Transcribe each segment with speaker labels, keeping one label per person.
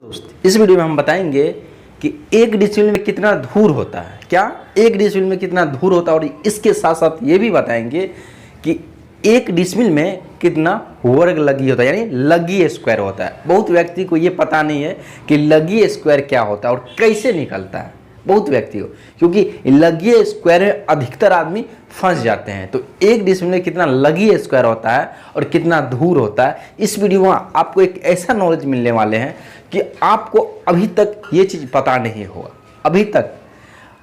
Speaker 1: दोस्त इस वीडियो में हम बताएंगे कि एक डिसिमिल में कितना धूर होता है। क्या एक डिसिमिल में कितना धूर होता है, और इसके साथ साथ ये भी बताएंगे कि एक डिसिमिल में कितना वर्ग लगी होता है, यानी लगी स्क्वायर होता है। बहुत व्यक्ति को ये पता नहीं है कि लगी स्क्वायर क्या होता है और कैसे निकलता है, बहुत व्यक्ति को, क्योंकि लगी स्क्वायर में अधिकतर आदमी फंस जाते हैं। तो एक डिसिमिल में कितना लगी स्क्वायर होता है और कितना धूर होता है, इस वीडियो में आपको एक ऐसा नॉलेज मिलने वाले हैं कि आपको अभी तक ये चीज़ पता नहीं होगा। अभी तक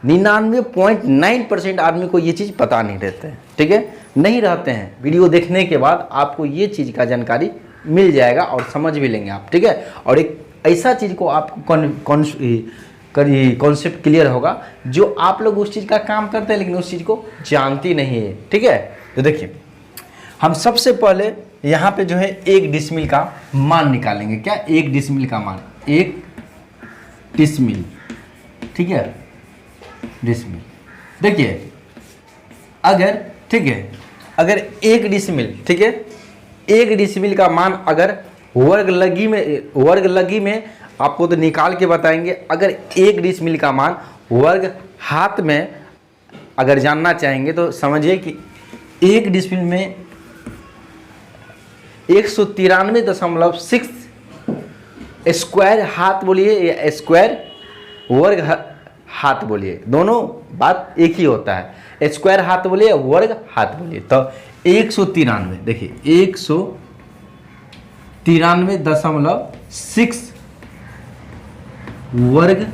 Speaker 1: 99.9% आदमी को ये चीज़ पता नहीं रहते हैं, ठीक है, नहीं रहते हैं। वीडियो देखने के बाद आपको ये चीज़ का जानकारी मिल जाएगा और समझ भी लेंगे आप, ठीक है। और एक ऐसा चीज़ को आपको कॉन्सेप्ट क्लियर होगा जो आप लोग उस चीज़ का काम करते हैं लेकिन उस चीज़ को जानती नहीं है, ठीक है। तो देखिए, हम सबसे पहले यहाँ पे जो है एक डिसिमिल का मान निकालेंगे। क्या? एक डिसिमिल का मान, एक डिसिमिल, ठीक है, डिसिमिल। देखिए, अगर, ठीक है, अगर एक डिसिमिल, ठीक है, एक डिसिमिल का मान अगर वर्ग लगी में आपको तो निकाल के बताएंगे। अगर एक डिसिमिल का मान वर्ग हाथ में अगर जानना चाहेंगे तो समझिए कि एक डिसिमिल में 193.6 स्क्वायर हाथ बोलिए या स्क्वायर वर्ग हाथ बोलिए, दोनों बात एक ही होता है। स्क्वायर हाथ बोलिए या वर्ग हाथ बोलिए। तो 193, देखिए 193.6 वर्ग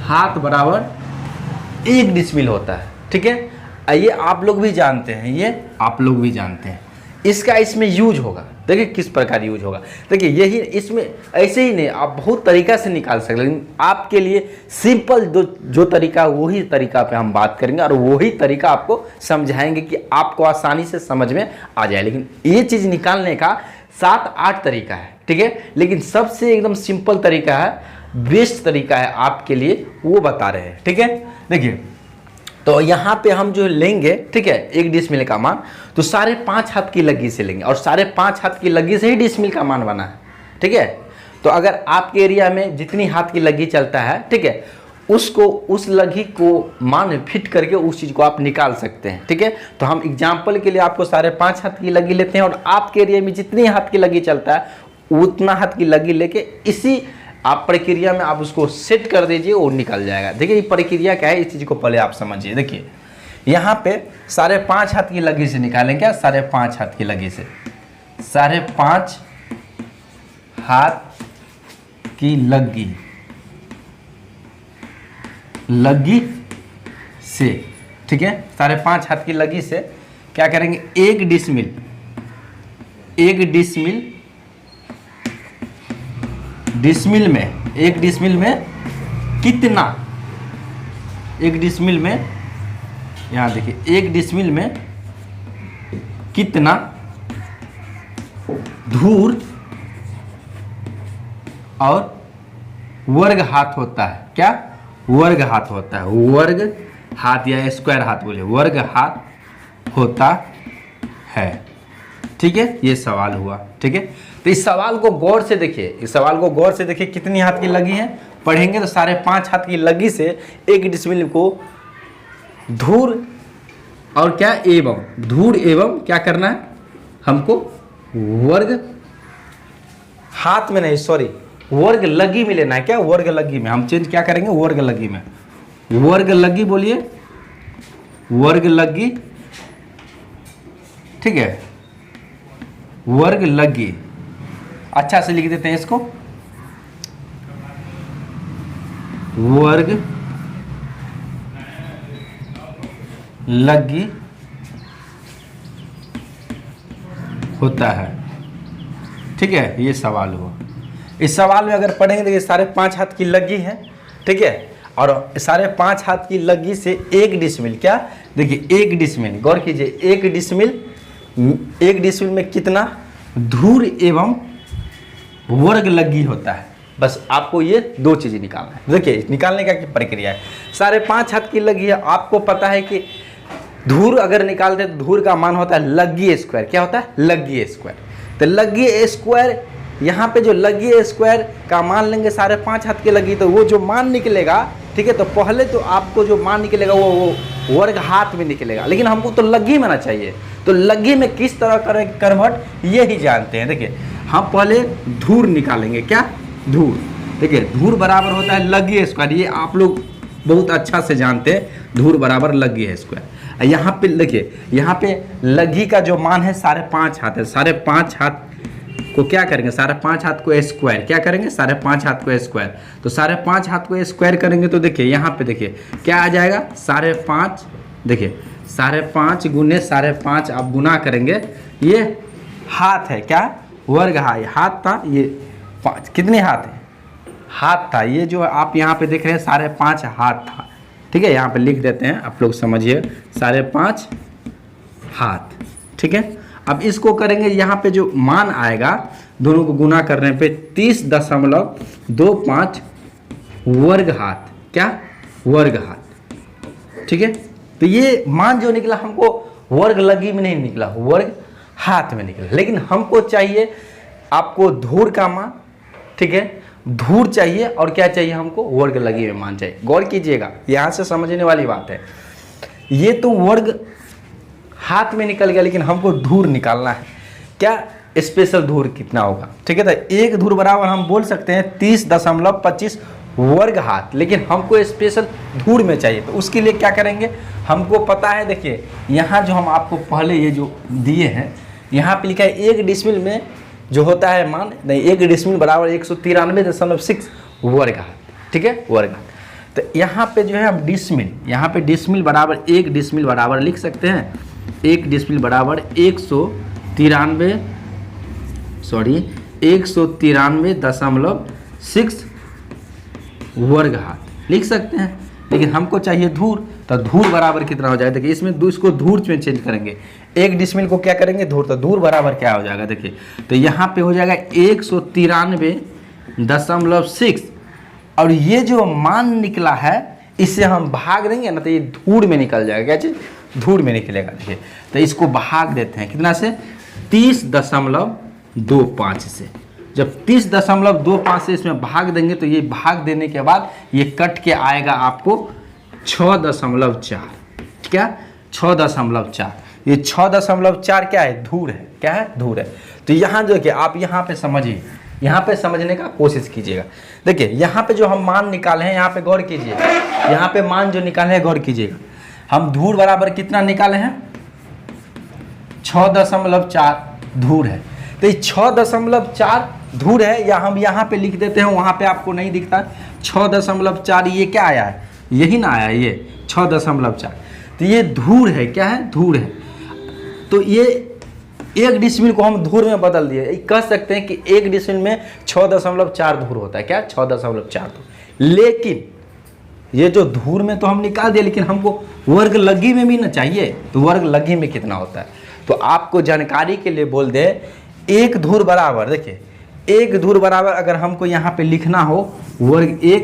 Speaker 1: हाथ बराबर एक डिसिमिल होता है, ठीक है। ये आप लोग भी जानते हैं, ये आप लोग भी जानते हैं। इसका इसमें यूज होगा, देखिए किस प्रकार यूज होगा। देखिए यही इसमें ऐसे ही नहीं, आप बहुत तरीका से निकाल सकते हैं, लेकिन आपके लिए सिंपल जो तरीका वही तरीका पे हम बात करेंगे और वही तरीका आपको समझाएंगे कि आपको आसानी से समझ में आ जाए। लेकिन ये चीज़ निकालने का 7-8 तरीका है, ठीक है, लेकिन सबसे एकदम सिंपल तरीका है, बेस्ट तरीका है आपके लिए, वो बता रहे हैं, ठीक है। देखिए, तो यहाँ पे हम जो लेंगे, ठीक है, एक डिसिमिल का मान तो 5.5 हाथ की लगी से लेंगे और 5.5 हाथ की लगी से ही डिसिमिल का मान बना है, ठीक है। तो अगर आपके एरिया में जितनी हाथ की लगी चलता है, ठीक है, उसको उस लगी को मान फिट करके उस चीज़ को आप निकाल सकते हैं, ठीक है। तो हम एग्जाम्पल के लिए आपको 5.5 हाथ की लगी लेते हैं और आपके एरिया में जितनी हाथ की लगी चलता है उतना हाथ की लगी लेके इसी आप प्रक्रिया में आप उसको सेट कर दीजिए, वो निकल जाएगा। देखिए ये प्रक्रिया क्या है, इस चीज़ को पहले आप समझिए। देखिए यहाँ पे 5.5 हाथ की लगी से निकालें। क्या? 5.5 हाथ की लगी से, 5.5 हाथ की लगी से, ठीक है, 5.5 हाथ की लगी से क्या करेंगे, एक डिसिमिल में, एक डिसिमिल में कितना, एक डिसिमिल में, यहाँ देखिए, एक डिसिमिल में कितना धूर और वर्ग हाथ होता है। क्या? वर्ग हाथ होता है, वर्ग हाथ या स्क्वायर हाथ बोले, वर्ग हाथ होता है, ठीक है। ये सवाल हुआ, ठीक है। तो इस सवाल को गौर से देखिए, इस सवाल को गौर से देखिए, कितनी हाथ की लगी है पढ़ेंगे तो 5.5 हाथ की लगी से एक डिसिमिल को धूर और क्या एवं, धूर एवं क्या करना है हमको, वर्ग हाथ में नहीं, सॉरी, वर्ग लगी में लेना है। क्या? वर्ग लगी में हम चेंज क्या करेंगे, वर्ग लगी में, वर्ग लगी बोलिए, वर्ग लगी, ठीक है, वर्ग लगी। अच्छा से लिख देते हैं इसको, वर्ग लगी होता है, ठीक है। ये सवाल हुआ। इस सवाल में अगर पढ़ेंगे देखिए 5.5 हाथ की लगी है, ठीक है, और 5.5 हाथ की लगी से एक डिसिमिल, क्या? देखिए एक डिसिमिल, गौर कीजिए, एक डिसिमिल में कितना धूर एवं वर्ग लगी होता है। बस आपको ये दो चीज़ें निकालना है। देखिए निकालने का क्या प्रक्रिया है, 5.5 हाथ की लगी है, आपको पता है कि धूर अगर निकालते तो धूर का मान होता है लगी स्क्वायर। क्या होता है? लगी स्क्वायर। तो लगी स्क्वायर यहाँ पे जो लगी है स्क्वायर का मान लेंगे 5.5 हाथ के लगी, तो वो जो मान निकलेगा, ठीक है, तो पहले तो आपको जो मान निकलेगा वो वर्ग हाथ में निकलेगा, लेकिन हमको तो लगी में ना चाहिए। तो लगी में किस तरह करें कन्वर्ट, ये ही जानते हैं। देखिए हम पहले धूर निकालेंगे, क्या धूर, देखिए धूर बराबर होता है लगी स्क्वायर, ये आप लोग बहुत अच्छा से जानते हैं, धूर बराबर लगी है स्क्वायर। यहाँ पे देखिए, यहाँ पे लगी का जो मान है 5.5 हाथ है, 5.5 हाथ को क्या करेंगे, 5.5 हाथ को स्क्वायर, क्या करेंगे 5.5 हाथ को स्क्वायर, तो 5.5 हाथ को स्क्वायर करेंगे तो देखिए यहाँ पे देखिए क्या आ जाएगा 5.5, देखिए 5.5 गुने 5.5 आप गुना करेंगे, ये हाथ है, क्या वर्ग हाथ था, ये 5 कितने हाथ है, हाथ था, ये जो आप यहाँ पे देख रहे हैं 5.5 हाथ था, ठीक है, यहाँ पे लिख देते हैं, आप लोग समझिए 5.5 हाथ, ठीक है। अब इसको करेंगे, यहाँ पे जो मान आएगा दोनों को गुना करने पे 30.25 वर्ग हाथ, क्या वर्ग हाथ, ठीक है। तो ये मान जो निकला हमको वर्ग लगी में नहीं निकला, वर्ग हाथ में निकला, लेकिन हमको चाहिए आपको धूर का मान, ठीक है, धूर चाहिए और क्या चाहिए हमको वर्ग लगी में मान चाहिए। गौर कीजिएगा, यहाँ से समझने वाली बात है, ये तो वर्ग हाथ में निकल गया, लेकिन हमको धूर निकालना है, क्या स्पेशल धूर कितना होगा, ठीक है। तो एक धूर बराबर हम बोल सकते हैं 30.25 वर्ग हाथ, लेकिन हमको स्पेशल धूर में चाहिए, तो उसके लिए क्या करेंगे, हमको पता है, देखिए यहाँ जो हम आपको पहले ये जो दिए हैं, यहाँ पे लिखा है 1 डिसमिल में जो होता है मान, नहीं 1 डिसमिल बराबर 193.6 वर्ग हाथ, ठीक है, वर्ग हाथ। तो यहाँ पे जो है हम डिसमिल, यहाँ पे डिसमिल बराबर 1 डिसमिल बराबर लिख सकते हैं, 1 डिसमिल बराबर 193.6 वर्ग हाथ लिख सकते हैं, लेकिन हमको चाहिए धूर, तो धूर बराबर कितना हो जाएगा, देखिए इसमें इसको धूर में चेंज करेंगे, 1 डिसमिल को क्या करेंगे धूर, तो धूर बराबर क्या हो जाएगा, देखिए तो यहाँ पे हो जाएगा 193.6, और ये जो मान निकला है इससे हम भाग देंगे ना, तो ये धूर में निकल जाएगा, क्या चीज धूर में निकलेगा। देखिए तो इसको भाग देते हैं कितना से, 30.25 से, जब 30.25 से इसमें भाग देंगे तो ये भाग देने के बाद ये कट के आएगा आपको 6.4, क्या 6.4, ये 6.4 क्या है, धूर है, क्या है धूर है। तो यहाँ जो कि आप यहाँ पे समझिए, यहाँ पे समझने का कोशिश कीजिएगा। देखिए यहाँ पे जो हम मान निकाले हैं, यहाँ पे गौर कीजिएगा, यहाँ पे मान जो निकाले हैं गौर कीजिएगा, हम धूर बराबर कितना निकाले हैं 6.4 धूर है, तो ये 6.4 धूर है, या हम यहाँ पे लिख देते हैं, वहाँ पे आपको नहीं दिखता 6.4, ये क्या आया है, यही ना आया ये 6.4, तो ये धूर है, क्या है धूर है। तो ये 1 डिसमिल को हम धूर में बदल दिए, कह सकते हैं कि 1 डिसमिल में 6.4 धूर होता है, क्या 6.4 धूर, लेकिन ये जो धूर में तो हम निकाल दिए, लेकिन हमको वर्ग लगी में भी ना चाहिए, तो वर्ग लगी में कितना होता है, तो आपको जानकारी के लिए बोल दे 1 धूर बराबर, देखिए 1 धूर बराबर अगर हमको यहाँ पे लिखना हो वर्ग 1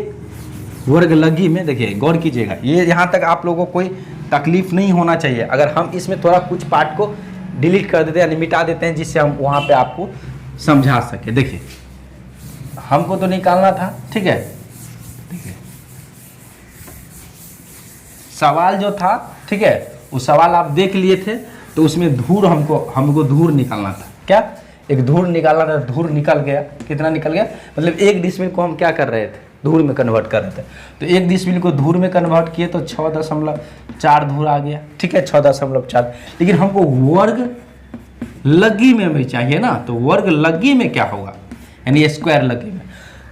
Speaker 1: वर्ग लगी में, देखिए गौर कीजिएगा, ये यहाँ तक आप लोगों को कोई तकलीफ नहीं होना चाहिए, अगर हम इसमें थोड़ा कुछ पार्ट को डिलीट कर देते हैं यानी मिटा देते हैं, जिससे हम वहाँ पे आपको समझा सके। देखिए हमको तो निकालना था, ठीक है, देखिए सवाल जो था, ठीक है, वो सवाल आप देख लिए थे, तो उसमें धूर हमको धूर निकालना था, क्या एक धूर निकालना था, धूर निकल गया, कितना निकल गया, मतलब 1 डिसमिल को हम क्या कर रहे थे, धूर में कन्वर्ट कर रहे थे, तो 1 डिसमिल को धूर में कन्वर्ट किए तो 6.4 धूर आ गया, ठीक है 6.4, लेकिन हमको वर्ग लगी में भी चाहिए ना, तो वर्ग लगी में क्या होगा, यानी स्क्वायर लगी में,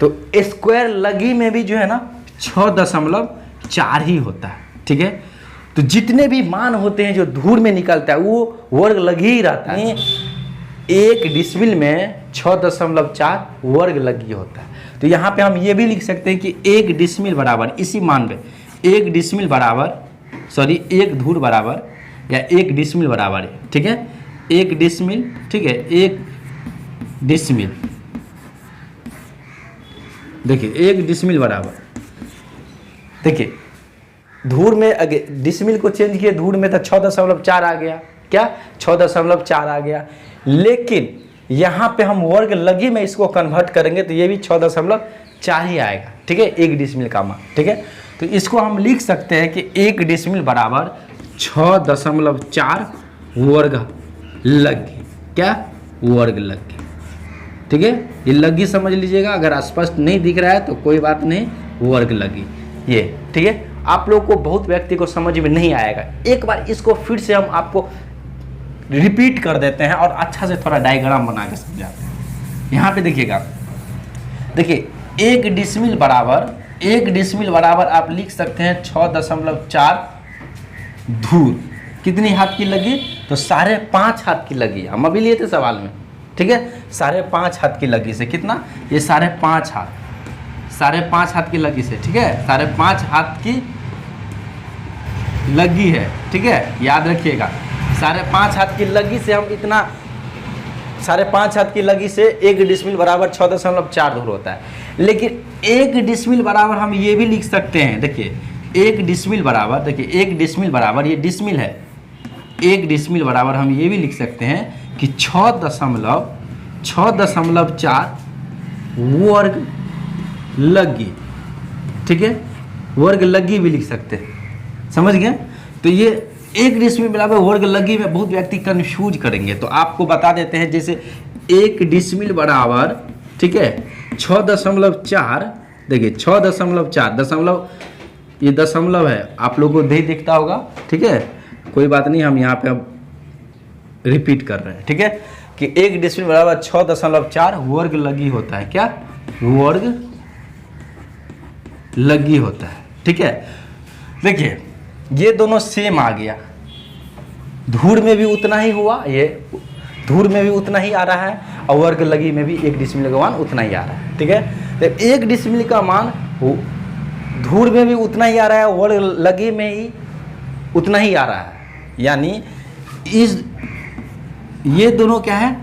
Speaker 1: तो स्क्वायर लगी में भी जो है ना 6.4 ही होता है, ठीक है। तो जितने भी मान होते हैं जो धूर में निकलता है वो वर्ग लगी ही रहता है, 1 डिसमिल में 6.4 वर्ग लगी होता है। तो यहाँ पे हम ये भी लिख सकते हैं कि 1 डिसमिल बराबर, इसी मान पे 1 डिसमिल बराबर, सॉरी 1 धूर बराबर या 1 डिसमिल बराबर है, ठीक है 1 डिसमिल, ठीक है 1 डिसमिल, देखिए 1 डिसमिल बराबर, देखिए धूर में अगे डिसमिल को चेंज किए धूर में तो 6.4 आ गया, क्या 6.4 आ गया, लेकिन यहाँ पे हम वर्ग लगी में इसको कन्वर्ट करेंगे तो ये भी 6.4 ही आएगा, ठीक है, 1 डिसमिल का मान, ठीक है। तो इसको हम लिख सकते हैं कि 1 डिसमिल बराबर 6.4 वर्ग लगी, क्या वर्ग लगी, ठीक है। ये लगी समझ लीजिएगा, अगर स्पष्ट नहीं दिख रहा है तो कोई बात नहीं, वर्ग लगी ये, ठीक है। आप लोग को बहुत व्यक्ति को समझ में नहीं आएगा, एक बार इसको फिर से हम आपको रिपीट कर देते हैं और अच्छा से थोड़ा डायग्राम बना के समझाते हैं। यहाँ पे देखिएगा, देखिए 1 डिसमिल बराबर आप लिख सकते हैं 6.4 धूर, कितनी हाथ की लगी, तो 5.5 हाथ की लगी, हम अभी लिए थे सवाल में, ठीक है। 5.5 हाथ की लगी से कितना, ये 5.5 हाथ की लगी से, ठीक है, 5.5 हाथ की लगी है, ठीक है, याद रखिएगा। 5.5 हाथ की लगी से हम इतना, 5.5 हाथ की लगी से 1 डिसमिल बराबर 6.4 धूर होता है। लेकिन 1 डिसमिल बराबर हम ये भी लिख सकते हैं, देखिए 1 डिसमिल बराबर, देखिए 1 डिसमिल बराबर, ये डिसमिल है, 1 डिसमिल बराबर हम ये भी लिख सकते हैं कि 6.4 वर्ग लगी, ठीक है, वर्ग लगी भी लिख सकते हैं, समझ गए। तो ये 1 डिसमिल बराबर वर्ग लगी में बहुत व्यक्ति कंफ्यूज करेंगे, तो आपको बता देते हैं, जैसे 1 डिसमिल बराबर, ठीक है, 6.4, देखिए 6.4 दशमलव, ये दशमलव है, आप लोगों को नहीं दिखता होगा, ठीक है, कोई बात नहीं, हम यहाँ पे अब रिपीट कर रहे हैं, ठीक है, कि 1 डिसमिल बराबर 6.4 वर्ग लगी होता है, क्या वर्ग लगी होता है, ठीक है। देखिए ये दोनों सेम आ गया, धूर में भी उतना ही हुआ, ये धूर में भी उतना ही आ रहा है, और वर्ग लगी में भी 1 डिसमिल का मान उतना ही आ रहा है, ठीक है। तो 1 डिसमिल का मान धूर में भी उतना ही आ रहा है, वर्ग लगी में ही उतना ही आ रहा है, यानी ये दोनों क्या है,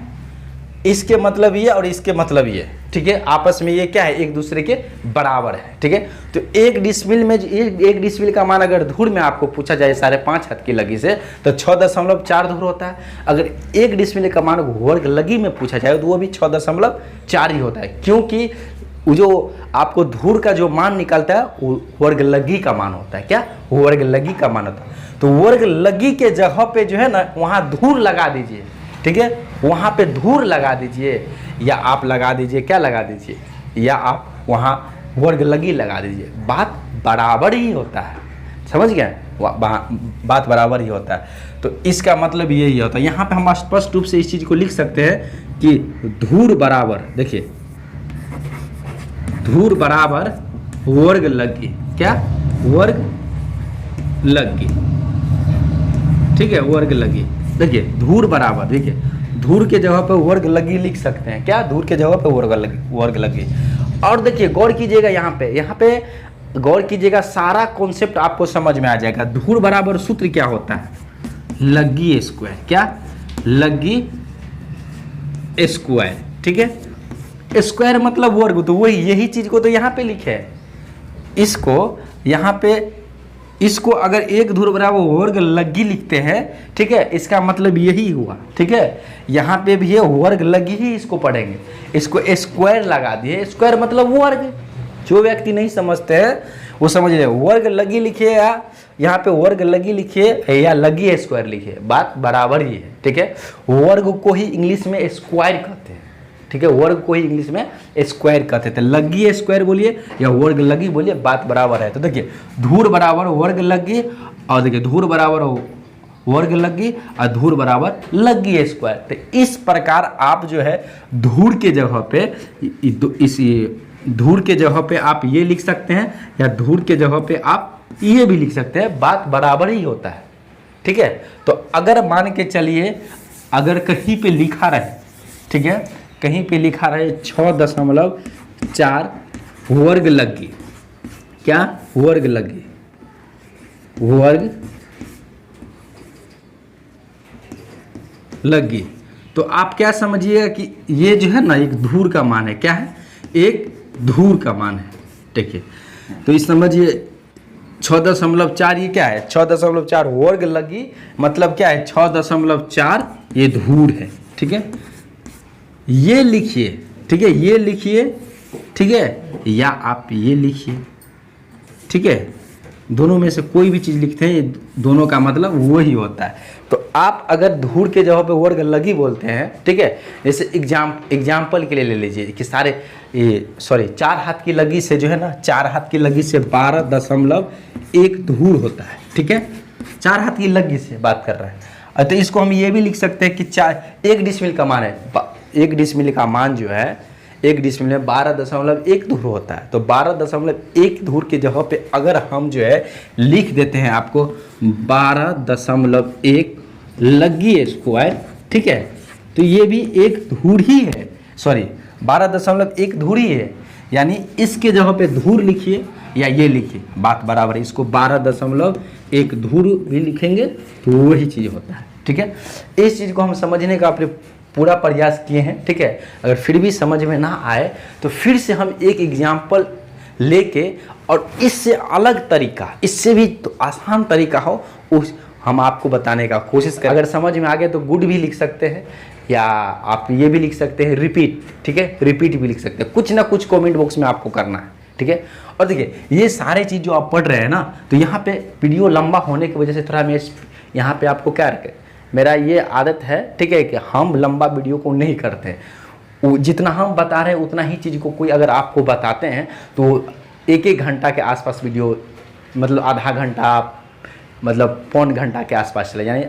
Speaker 1: इसके मतलब ये और इसके मतलब ये, ठीक है, आपस में ये क्या है, एक दूसरे के बराबर है, ठीक है। तो 1 डिसमिल में 1 डिसमिल का मान अगर धूर में आपको पूछा जाए 5.5 हाथ की लगी से, तो 6.4 धूर होता है। अगर 1 डिसमिल का मान वर्ग लगी में पूछा जाए तो वो भी 6.4 ही होता है, क्योंकि जो आपको धूर का जो मान निकलता है वो वर्ग लगी का मान होता है, क्या वर्ग लगी का मान होता है। तो वर्ग लगी के जगह पे जो है ना, वहाँ धूर लगा दीजिए, ठीक है, वहाँ पे धूर लगा दीजिए, या आप लगा दीजिए, क्या लगा दीजिए, या आप वहाँ वर्ग लगी लगा दीजिए, बात बराबर ही होता है, समझ गए, बात बराबर ही होता है। तो इसका मतलब यही होता है। यहाँ पे हम स्पष्ट रूप से इस चीज़ को लिख सकते हैं कि धूर बराबर, देखिए धूर बराबर वर्ग लगी, क्या वर्ग लगी, ठीक है, वर्ग लगी। देखिए धूर बराबर, देखिए धूर के जगह पे वर्ग लगी लिख सकते हैं, क्या धूर के जगह पे वर्ग लगी। और देखिए गौर कीजिएगा, यहाँ पे गौर कीजिएगा, सारा कॉन्सेप्ट आपको समझ में आ जाएगा। धूर बराबर सूत्र क्या होता है, लगी स्क्वायर, क्या लगी स्क्वायर, ठीक है, स्क्वायर मतलब वर्ग, तो वही यही चीज को तो यहाँ पे लिखे है, इसको यहाँ पे, इसको अगर 1 धूर बराबर वर्ग लगी लिखते हैं, ठीक है, इसका मतलब यही हुआ, ठीक है। यहाँ पे भी ये वर्ग लगी ही इसको पढ़ेंगे, इसको स्क्वायर लगा दिए, स्क्वायर मतलब वर्ग। जो व्यक्ति नहीं समझते हैं वो समझ रहे, वर्ग लगी लिखिए, या यहाँ पे वर्ग लगी लिखिए या लगी स्क्वायर लिखिए, बात बराबर ही है, ठीक है। वर्ग को ही इंग्लिश में स्क्वायर कहते हैं, ठीक है, वर्ग को ही इंग्लिश में स्क्वायर कहते थे। लगी स्क्वायर बोलिए या वर्ग लगी बोलिए, बात बराबर है। तो देखिए धूर बराबर वर्ग लगी, और देखिए धूर बराबर वर्ग लगी और धूर बराबर लगी स्क्वायर। तो इस प्रकार आप जो है धूर के जगह पे, इस धूर के जगह पे आप ये लिख सकते हैं, या धूर के जगह पे आप ये भी लिख सकते हैं, बात बराबर ही होता है, ठीक है। तो अगर मान के चलिए, अगर कहीं पे लिखा रहे, ठीक है, कहीं पे लिखा रहे 6.4 वर्ग लगी, क्या वर्ग लगी, वर्ग लगी, तो आप क्या समझिएगा कि ये जो है ना एक धूर का मान है, क्या है, एक धूर का मान है, देखिए। तो इस समझिए 6.4 ये क्या है, 6.4 वर्ग लगी मतलब क्या है, 6.4 ये धूर है, ठीक है, ये लिखिए, ठीक है, ये लिखिए, ठीक है, या आप ये लिखिए, ठीक है। दोनों में से कोई भी चीज़ लिखते हैं, ये दोनों का मतलब वही होता है। तो आप अगर धूड़ के जगह पे वर्ग लगी बोलते हैं, ठीक है, जैसे एग्जाम्पल के लिए ले लीजिए कि सारे ये 4 हाथ की लगी से जो है ना, 4 हाथ की लगी से 12.1 धूड़ होता है, ठीक है। 4 हाथ की लगी से बात कर रहे हैं। तो इसको हम ये भी लिख सकते हैं कि 1 डिसमिल का मान है, 1 डिसमिल का मान जो है 1 डिसमिल में 12.1 धूर होता है। तो 12.1 धूर की जगह पे अगर हम जो है लिख देते हैं आपको 12.1 लगी स्क्वायर, ठीक है, तो ये भी एक धूर ही है, 12.1 धूर ही है, यानी इसके जगह पे धूर लिखिए या ये लिखिए, बात बराबर है। इसको 12.1 धूर भी लिखेंगे तो वही चीज़ होता है, ठीक है। इस चीज़ को हम समझने का अपने पूरा प्रयास किए हैं, ठीक है। अगर फिर भी समझ में ना आए तो फिर से हम एक एग्जाम्पल लेके और इससे अलग तरीका, इससे भी तो आसान तरीका हो उस हम आपको बताने का कोशिश करें। अगर समझ में आ गए तो गुड भी लिख सकते हैं, या आप ये भी लिख सकते हैं रिपीट, ठीक है, रिपीट भी लिख सकते हैं। कुछ ना कुछ कमेंट बॉक्स में आपको करना है, ठीक है। और देखिए ये सारे चीज़ जो आप पढ़ रहे हैं ना, तो यहाँ पे वीडियो लंबा होने की वजह से थोड़ा मैं यहाँ पे आपको क्या रखें, मेरा ये आदत है, ठीक है, कि हम लंबा वीडियो को नहीं करते। जितना हम बता रहे हैं उतना ही चीज़ को कोई अगर आपको बताते हैं तो 1-1 घंटा के आसपास वीडियो, मतलब आधा घंटा, मतलब पौन घंटा के आसपास चले, यानी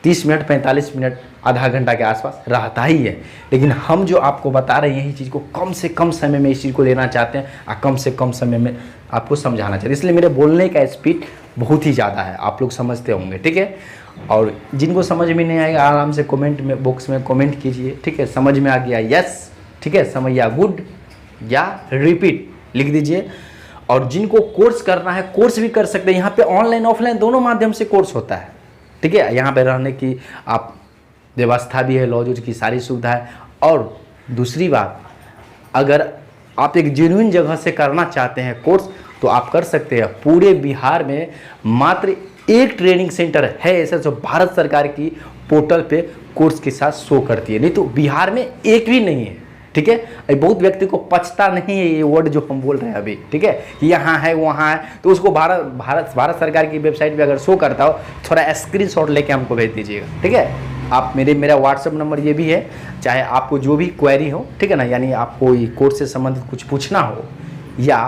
Speaker 1: 30 मिनट 45 मिनट आधा घंटा के आसपास रहता ही है। लेकिन हम जो आपको बता रहे हैं यही चीज़ को कम से कम समय में इस चीज़ को लेना चाहते हैं और कम से कम समय में आपको समझाना चाहिए। इसलिए मेरे बोलने का स्पीड बहुत ही ज़्यादा है, आप लोग समझते होंगे, ठीक है। और जिनको समझ में नहीं आएगा आराम से कमेंट में बॉक्स में कमेंट कीजिए, ठीक है। समझ में आ गया यस, ठीक है, समझ या गुड या रिपीट लिख दीजिए। और जिनको कोर्स करना है कोर्स भी कर सकते हैं, यहाँ पे ऑनलाइन ऑफलाइन दोनों माध्यम से कोर्स होता है, ठीक है। यहाँ पे रहने की आप व्यवस्था भी है, लॉज की सारी सुविधा है। और दूसरी बात, अगर आप एक जेन्युइन जगह से करना चाहते हैं कोर्स तो आप कर सकते हैं। पूरे बिहार में मात्र एक ट्रेनिंग सेंटर है ऐसा जो भारत सरकार की पोर्टल पे कोर्स के साथ शो करती है, नहीं तो बिहार में एक भी नहीं है, ठीक है। बहुत व्यक्ति को पछता नहीं है ये वर्ड जो हम बोल रहे हैं अभी, ठीक है, यहाँ है वहाँ है, तो उसको भारत सरकार की वेबसाइट पे अगर शो करता हो थोड़ा स्क्रीनशॉट लेके हमको भेज दीजिएगा, ठीक है। आप मेरा व्हाट्सएप नंबर ये भी है, चाहे आपको जो भी क्वेरी हो, ठीक है ना, यानी आपको ये कोर्स से संबंधित कुछ पूछना हो या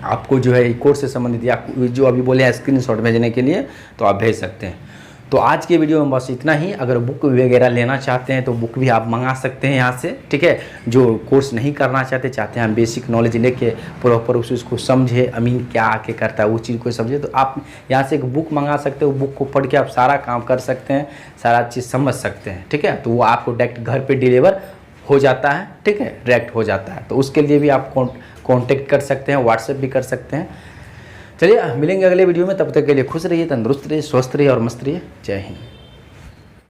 Speaker 1: आपको जो है कोर्स से संबंधित या जो अभी बोले हैं स्क्रीनशॉट भेजने के लिए, तो आप भेज सकते हैं। तो आज के वीडियो में बस इतना ही। अगर बुक वगैरह लेना चाहते हैं तो बुक भी आप मंगा सकते हैं यहाँ से, ठीक है। जो कोर्स नहीं करना चाहते हैं हम बेसिक नॉलेज लेके प्रॉपर उसको समझे, अमीन क्या आके करता है वो चीज़ को समझे, तो आप यहाँ से एक बुक मंगा सकते हो। बुक को पढ़ के आप सारा काम कर सकते हैं, सारा चीज़ समझ सकते हैं, ठीक है। तो वो आपको डायरेक्ट घर पर डिलीवर हो जाता है, ठीक है, डायरेक्ट हो जाता है। तो उसके लिए भी आप कॉन्टेक्ट कर सकते हैं, व्हाट्सएप भी कर सकते हैं। चलिए मिलेंगे अगले वीडियो में, तब तक के लिए खुश रहिए, तंदुरुस्त रहिए, स्वस्थ रहिए और मस्त रहिए। जय हिंद।